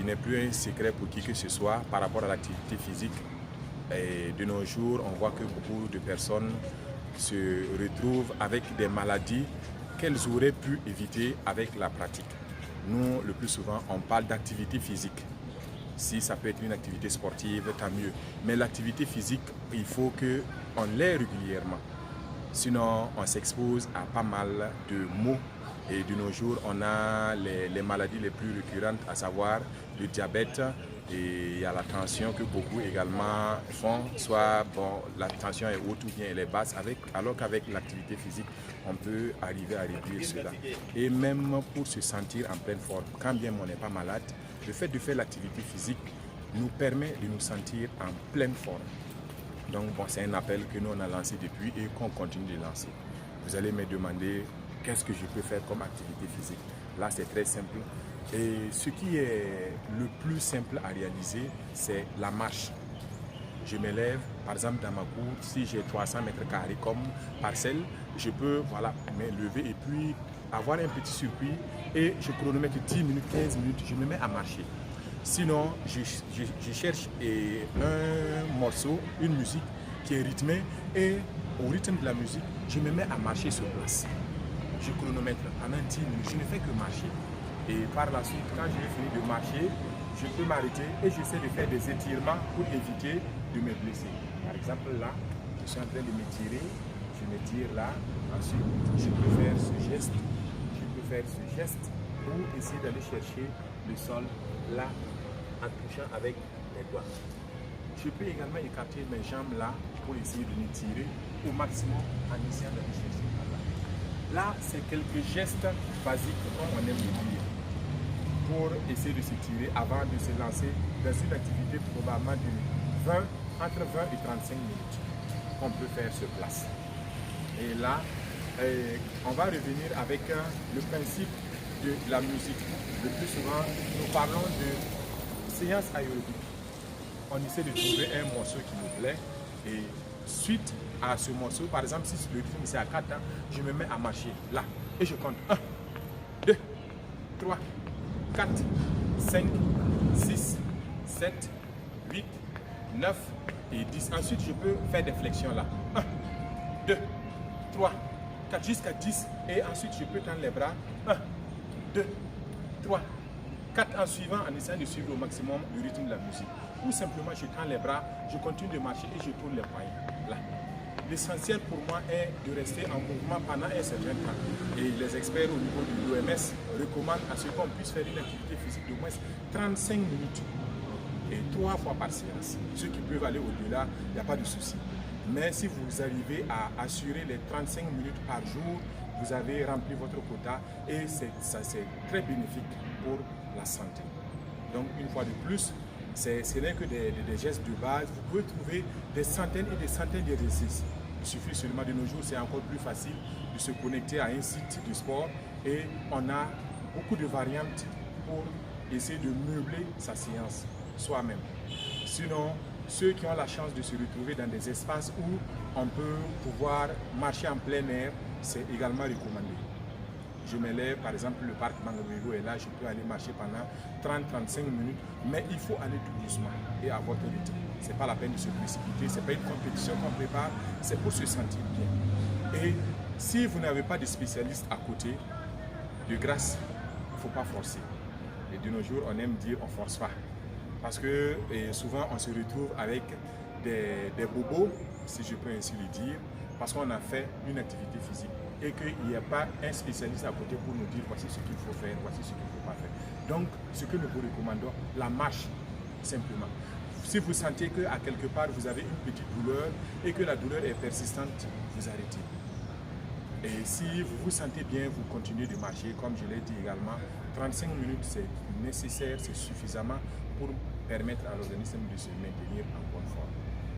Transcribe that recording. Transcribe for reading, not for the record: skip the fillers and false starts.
n'est plus un secret pour qui que ce soit par rapport à l'activité physique. Et de nos jours, on voit que beaucoup de personnes se retrouvent avec des maladies qu'elles auraient pu éviter avec la pratique. Nous, le plus souvent, on parle d'activité physique. Si ça peut être une activité sportive, tant mieux. Mais l'activité physique, il faut qu'on l'ait régulièrement. Sinon, on s'expose à pas mal de maux. Et de nos jours, on a les maladies les plus récurrentes, à savoir le diabète, et il y a la tension que beaucoup également font, soit bon, la tension est haute ou bien elle est basse, alors qu'avec l'activité physique, on peut arriver à réduire cela. Et même pour se sentir en pleine forme, quand bien on n'est pas malade, le fait de faire l'activité physique nous permet de nous sentir en pleine forme. Donc bon, c'est un appel que nous on a lancé depuis et qu'on continue de lancer. Vous allez me demander qu'est-ce que je peux faire comme activité physique. Là, c'est très simple. Et ce qui est le plus simple à réaliser, c'est la marche. Je me lève, par exemple dans ma cour, si j'ai 300 mètres carrés comme parcelle, je peux me lever et puis avoir un petit circuit et je chronomètre 10 minutes, 15 minutes, je me mets à marcher. Sinon, je cherche un morceau, une musique qui est rythmée et au rythme de la musique, je me mets à marcher sur place. Je chronomètre pendant 10 minutes, je ne fais que marcher. Et par la suite, quand j'ai fini de marcher, je peux m'arrêter et j'essaie de faire des étirements pour éviter de me blesser. Par exemple, là, je suis en train de m'étirer, je m'étire là. Ensuite, je peux faire ce geste, pour essayer d'aller chercher le sol là, en touchant avec les doigts. Je peux également écarter mes jambes là pour essayer de m'étirer au maximum en essayant d'aller chercher par là. Là, c'est quelques gestes basiques, comme on aime le dire, pour essayer de s'étirer avant de se lancer dans une activité probablement entre 20 et 35 minutes qu'on peut faire sur place. Et là, on va revenir avec le principe de la musique. Le plus souvent, nous parlons de séance aérobique. On essaie de trouver un morceau qui nous plaît et suite à ce morceau, par exemple, si le rythme c'est à 4 ans, je me mets à marcher là et je compte 1, 2, 3, 4, 5, 6, 7, 8, 9 et 10. Ensuite, je peux faire des flexions là. 1, 2, 3, 4 jusqu'à 10 et ensuite je peux tendre les bras. 1, 2, 3, 4 en suivant, en essayant de suivre au maximum le rythme de la musique. Ou simplement, je tends les bras, je continue de marcher et je tourne les poignets. Là. L'essentiel pour moi est de rester en mouvement pendant un certain temps. Et les experts au niveau de l'OMS recommandent à ce qu'on puisse faire une activité physique d'au moins 35 minutes et 3 fois par séance. Ceux qui peuvent aller au-delà, il n'y a pas de souci. Mais si vous arrivez à assurer les 35 minutes par jour, vous avez rempli votre quota et ça c'est très bénéfique pour la santé. Donc une fois de plus, ce n'est que des gestes de base. Vous pouvez trouver des centaines et des centaines d'exercices. Il suffit seulement de nos jours, c'est encore plus facile de se connecter à un site de sport et on a beaucoup de variantes pour essayer de meubler sa séance soi-même. Sinon, ceux qui ont la chance de se retrouver dans des espaces où on peut pouvoir marcher en plein air, c'est également recommandé. Je me lève, par exemple, le parc Mangaruego est là, je peux aller marcher pendant 30-35 minutes, mais il faut aller tout doucement et à votre rythme. Ce n'est pas la peine de se précipiter, ce n'est pas une compétition qu'on prépare, c'est pour se sentir bien. Et si vous n'avez pas de spécialiste à côté, de grâce, il ne faut pas forcer. Et de nos jours, on aime dire on ne force pas. Parce que souvent, on se retrouve avec des bobos, si je peux ainsi le dire, parce qu'on a fait une activité physique et qu'il n'y a pas un spécialiste à côté pour nous dire voici ce qu'il faut faire, voici ce qu'il ne faut pas faire. Donc, ce que nous vous recommandons, la marche, simplement. Si vous sentez qu'à quelque part, vous avez une petite douleur et que la douleur est persistante, vous arrêtez. Et si vous vous sentez bien, vous continuez de marcher, comme je l'ai dit également, 35 minutes c'est nécessaire, c'est suffisamment pour permettre à l'organisme de se maintenir en bonne forme.